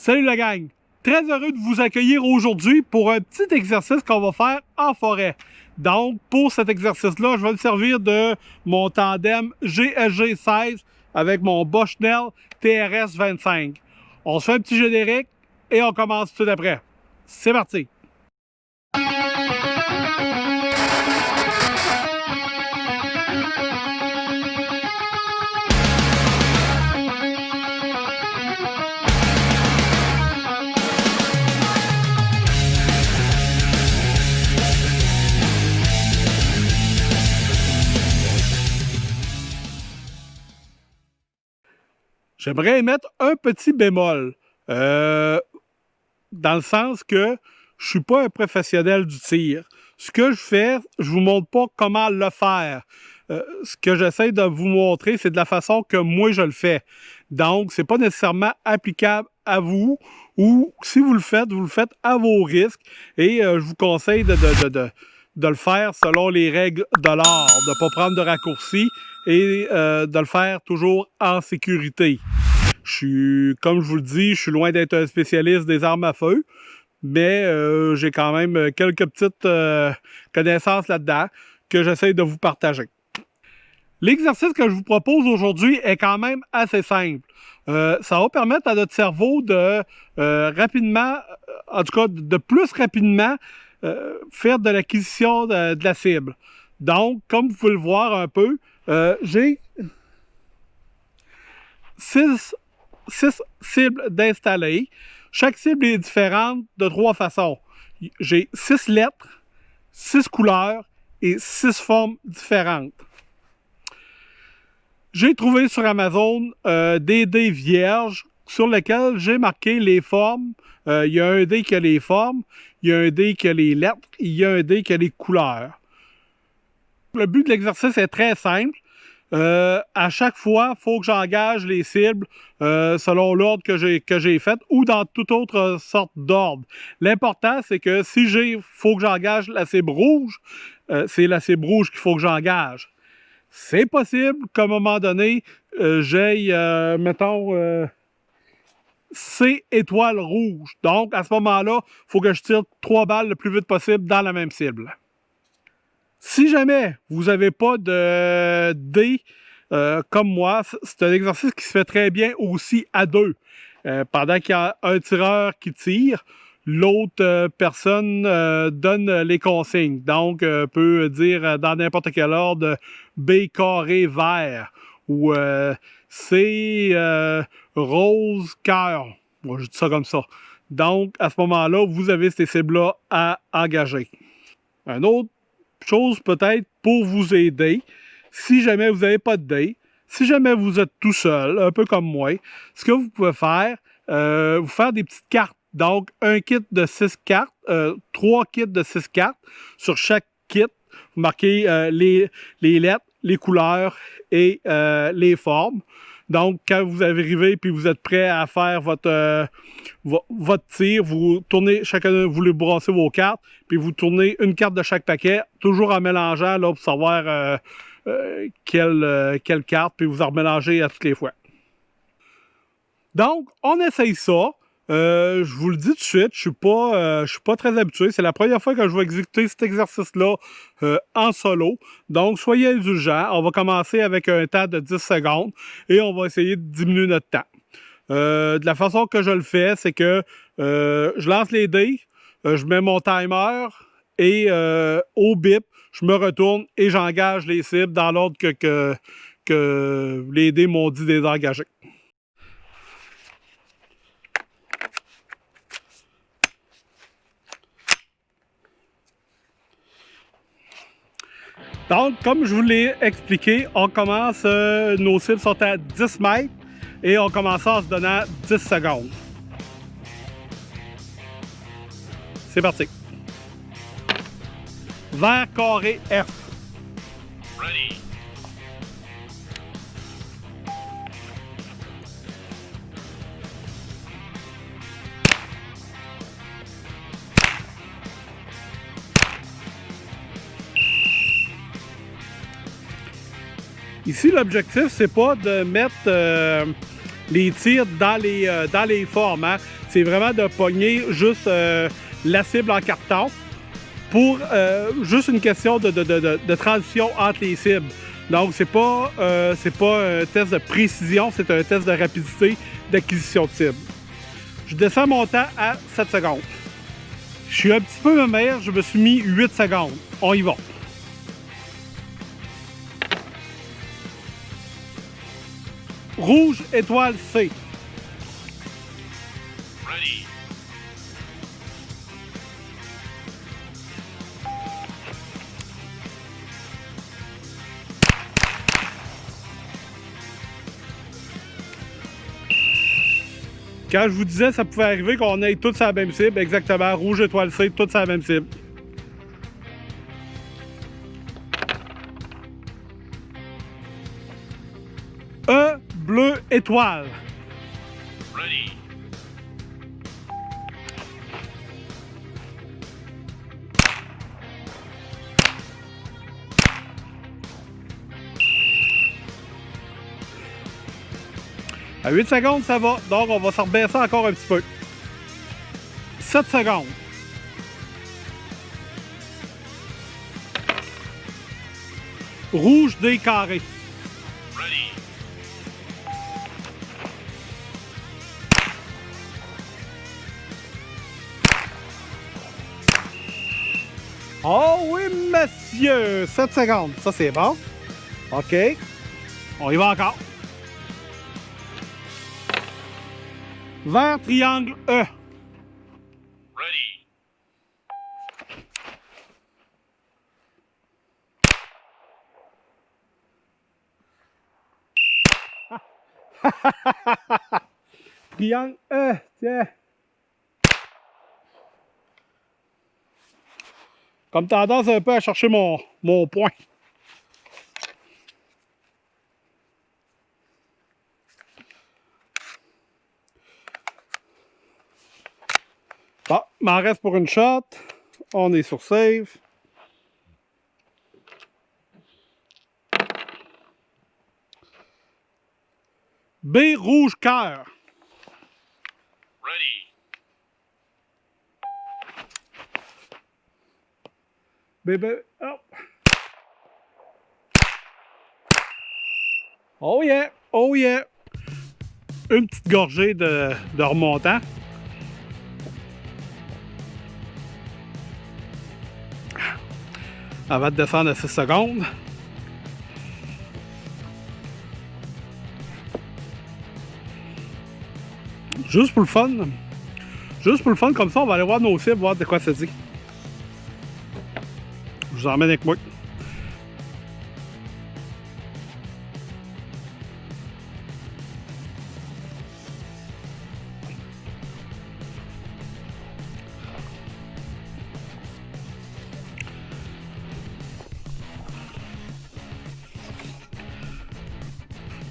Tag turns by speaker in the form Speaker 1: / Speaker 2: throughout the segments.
Speaker 1: Salut la gang! Très heureux de vous accueillir aujourd'hui pour un petit exercice qu'on va faire en forêt. Donc, pour cet exercice-là, je vais me servir de mon tandem GSG 16 avec mon Bushnell TRS 25. On se fait un petit générique et on commence tout après. C'est parti! J'aimerais émettre un petit bémol, dans le sens que je suis pas un professionnel du tir. Ce que je fais, je vous montre pas comment le faire. Ce que j'essaie de vous montrer, c'est de la façon que moi je le fais. Donc, c'est pas nécessairement applicable à vous, ou si vous le faites à vos risques. Et je vous conseille de le faire selon les règles de l'art, de ne pas prendre de raccourcis et de le faire toujours en sécurité. Comme je vous le dis, je suis loin d'être un spécialiste des armes à feu, mais j'ai quand même quelques petites connaissances là-dedans que j'essaie de vous partager. L'exercice que je vous propose aujourd'hui est quand même assez simple. Ça va permettre à notre cerveau de rapidement, en tout cas de plus rapidement, faire de l'acquisition de la cible. Donc, comme vous pouvez le voir un peu, j'ai 6 cibles d'installer. Chaque cible est différente de 3 façons. J'ai 6 lettres, 6 couleurs et 6 formes différentes. J'ai trouvé sur Amazon des dés vierges sur lesquels j'ai marqué les formes. Il y a un dé qui a les formes, il y a un dé qui a les lettres, il y a un dé qui a les couleurs. Le but de l'exercice est très simple. À chaque fois, il faut que j'engage les cibles selon l'ordre que j'ai fait ou dans toute autre sorte d'ordre. L'important, c'est que si faut que j'engage la cible rouge, c'est la cible rouge qu'il faut que j'engage. C'est possible qu'à un moment donné, j'aille, mettons, C étoile rouge. Donc, à ce moment-là, il faut que je tire 3 balles le plus vite possible dans la même cible. Si jamais vous n'avez pas de dés comme moi, c'est un exercice qui se fait très bien aussi à deux. Pendant qu'il y a un tireur qui tire, l'autre personne donne les consignes. Donc, peut dire dans n'importe quel ordre B carré vert ou C rose cœur. Moi, je dis ça comme ça. Donc, à ce moment-là, vous avez ces cibles-là à engager. Un autre chose peut-être pour vous aider, si jamais vous n'avez pas de dés, si jamais vous êtes tout seul, un peu comme moi, ce que vous pouvez faire, vous faire des petites cartes. Donc, un kit de 6 cartes, 3 kits de 6 cartes. Sur chaque kit, vous marquez les lettres, les couleurs et les formes. Donc, quand vous arrivez et vous êtes prêt à faire votre tir, vous tournez, chacun vous les brassez vos cartes, puis vous tournez une carte de chaque paquet, toujours en mélangeant là, pour savoir quelle carte, puis vous en remélangez à toutes les fois. Donc, on essaye ça. Je vous le dis tout de suite, je suis pas très habitué. C'est la première fois que je vais exécuter cet exercice-là en solo. Donc, soyez indulgents. On va commencer avec un temps de 10 secondes et on va essayer de diminuer notre temps. De la façon que je le fais, c'est que je lance les dés, je mets mon timer et au bip, je me retourne et j'engage les cibles dans l'ordre que les dés m'ont dit de les engager. Donc, comme je vous l'ai expliqué, on commence, nos cibles sont à 10 mètres et on commence en se donnant 10 secondes. C'est parti. Vert carré F.
Speaker 2: Ready.
Speaker 1: Ici, l'objectif, c'est pas de mettre les tirs dans les formes. Hein? c'est vraiment de pogner juste la cible en carton pour juste une question de transition entre les cibles. Donc, c'est pas un test de précision, c'est un test de rapidité d'acquisition de cible. Je descends mon temps à 7 secondes. Je suis un petit peu meilleur, je me suis mis 8 secondes. On y va. Rouge, étoile C.
Speaker 2: Ready.
Speaker 1: Quand je vous disais, ça pouvait arriver qu'on ait tous sur la même cible, exactement, rouge, étoile C, tous sur la même cible. E, bleu, étoile.
Speaker 2: Ready.
Speaker 1: À 8 secondes, ça va. Donc, on va s'en rebaisser encore un petit peu. 7 secondes. Rouge, D carré.
Speaker 2: Ready.
Speaker 1: Oh oui, monsieur! 7 secondes. Ça, c'est bon. OK. On y va encore. Vert, triangle, E.
Speaker 2: Ready.
Speaker 1: Triangle, E. Tiens. Comme tendance un peu à chercher mon point. Bon, m'en reste pour une shot. On est sur save. B, rouge, cœur.
Speaker 2: Ready.
Speaker 1: Bébé, oh. Oh yeah, oh yeah. Une petite gorgée de remontant. Avant de descendre à 6 secondes. Juste pour le fun. Juste pour le fun, comme ça, on va aller voir nos cibles, voir de quoi ça dit. Je vous emmène avec moi.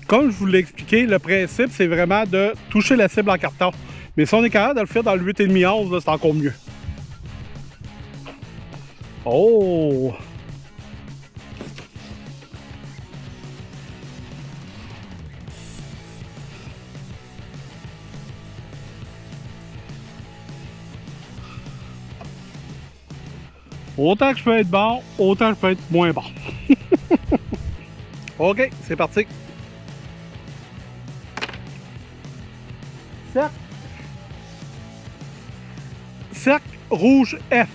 Speaker 1: Comme je vous l'ai expliqué, le principe, c'est vraiment de toucher la cible en carton. Mais si on est capable de le faire dans le 8,5-11, c'est encore mieux. Oh! Autant que je peux être bon, autant que je peux être moins bon. OK, c'est parti. Cercle. Cercle rouge F.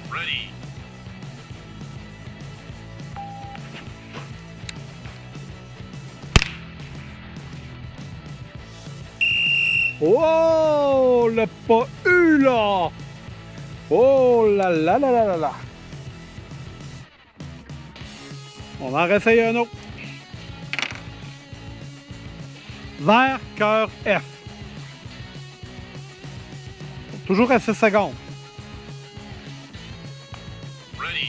Speaker 2: Ready.
Speaker 1: Oh, le pas eu là! Oh là là là là là là! On en réessaye un autre. Vert, cœur, F. Toujours à 6 secondes.
Speaker 2: Ready.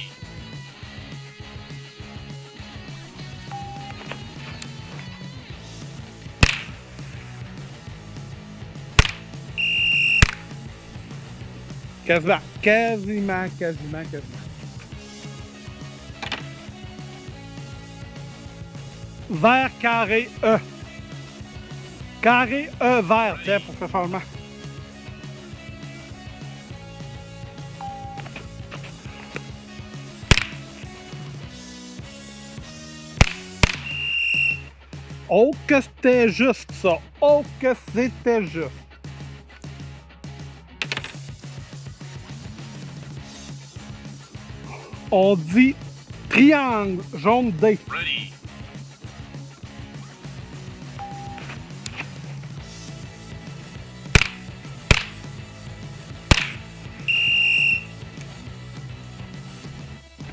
Speaker 1: Quasiment. vert, carré, E. Carré, E, vert, tiens, pour faire changement. Oh que c'était juste ça! Oh que c'était juste! On dit triangle jaune D.
Speaker 2: Ready.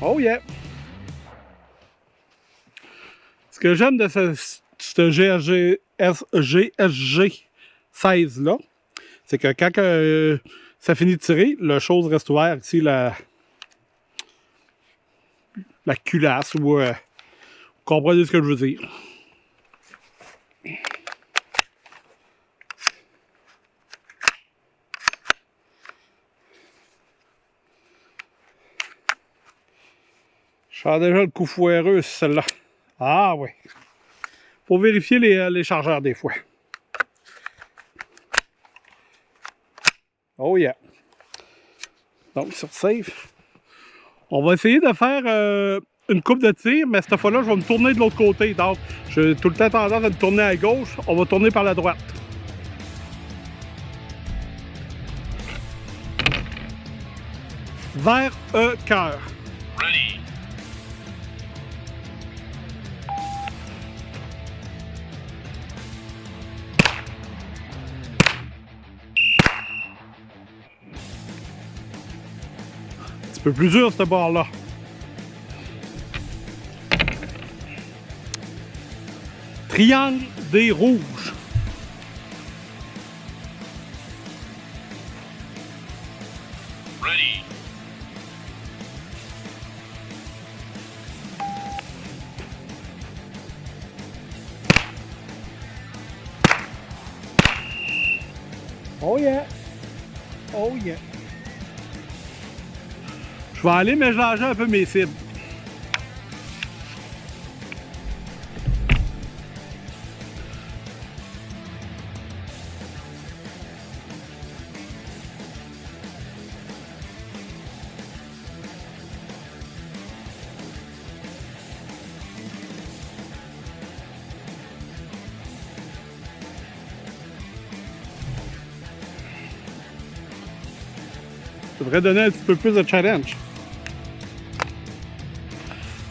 Speaker 1: Oh yeah! Ce que j'aime de ce GSG 16 là, c'est que quand ça finit de tirer, la chose reste ouverte ici, la culasse, ou vous comprenez ce que je veux dire. Je sens déjà le coup foireux, celle-là. Ah oui. Faut vérifier les chargeurs des fois. Oh yeah. Donc, sur save. On va essayer de faire une coupe de tir, mais cette fois-là, je vais me tourner de l'autre côté. Donc, j'ai tout le temps tendance à me tourner à gauche. On va tourner par la droite. Vert, E, cœur.
Speaker 2: Ready.
Speaker 1: Un petit peu plus dur, ce bord-là. Triangle des rouges.
Speaker 2: Ready.
Speaker 1: Oh yeah! Oh yeah! Je vais aller mélanger un peu mes cibles. Ça devrait donner un petit peu plus de challenge.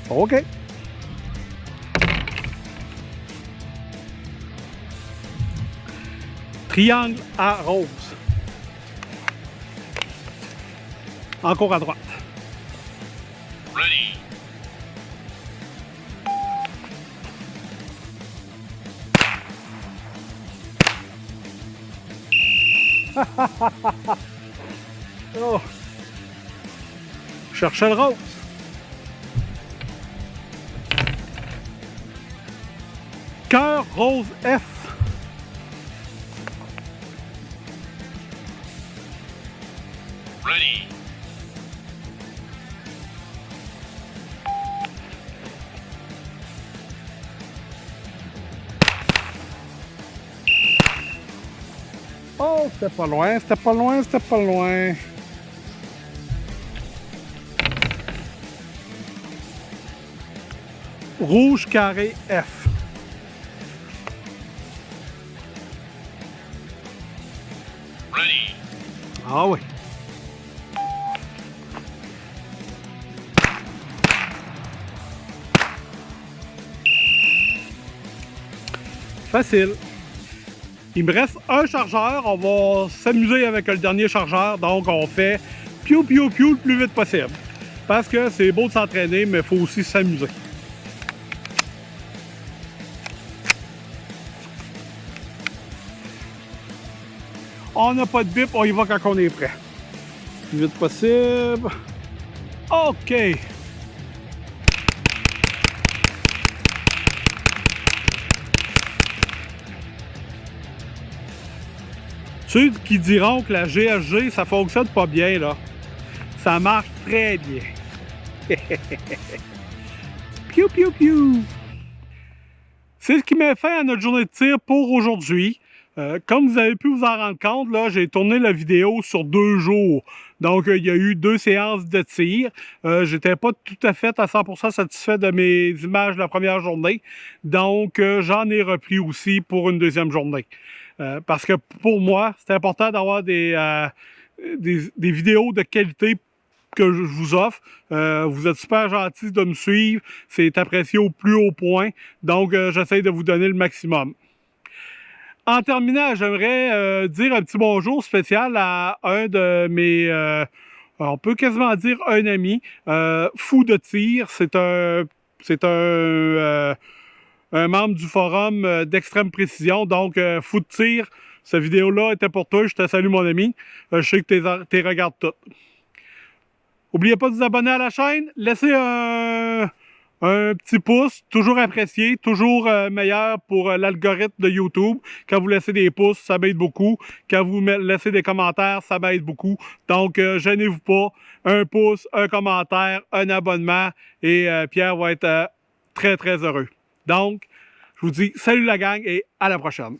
Speaker 1: OK. Triangle à rose. Encore à droite.
Speaker 2: Ready.
Speaker 1: Oh. Je cherchais le rose. Cœur rose F.
Speaker 2: Ready.
Speaker 1: Oh, c'était pas loin, c'était pas loin, c'était pas loin. Rouge carré F.
Speaker 2: Ready.
Speaker 1: Ah oui. Facile. Il me reste un chargeur. On va s'amuser avec le dernier chargeur. Donc, on fait piou piou piou le plus vite possible. Parce que c'est beau de s'entraîner, mais il faut aussi s'amuser. On n'a pas de bip, on y va quand on est prêt. Le plus vite possible. OK. Ceux qui diront que la GSG, ça fonctionne pas bien, là. Ça marche très bien. Piou, piou, piou. C'est ce qui met fin à notre journée de tir pour aujourd'hui. Comme vous avez pu vous en rendre compte, là, j'ai tourné la vidéo sur 2 jours. Donc, il y a eu 2 séances de tir. J'étais pas tout à fait à 100% satisfait de mes images de la première journée. Donc, j'en ai repris aussi pour une deuxième journée. Parce que pour moi, c'est important d'avoir des vidéos de qualité que je vous offre. Vous êtes super gentils de me suivre. C'est apprécié au plus haut point. Donc, j'essaie de vous donner le maximum. En terminant, j'aimerais dire un petit bonjour spécial à un de mes, on peut quasiment dire un ami, Fou de tir. C'est un membre du forum d'extrême précision. Donc, Fou de tir, cette vidéo-là était pour toi. Je te salue, mon ami. Je sais que tu regardes toutes. N'oubliez pas de vous abonner à la chaîne. Laissez un petit pouce, toujours apprécié, toujours meilleur pour l'algorithme de YouTube. Quand vous laissez des pouces, ça m'aide beaucoup. Quand vous laissez des commentaires, ça m'aide beaucoup. Donc, gênez-vous pas. Un pouce, un commentaire, un abonnement et Pierre va être très, très heureux. Donc, je vous dis salut la gang et à la prochaine.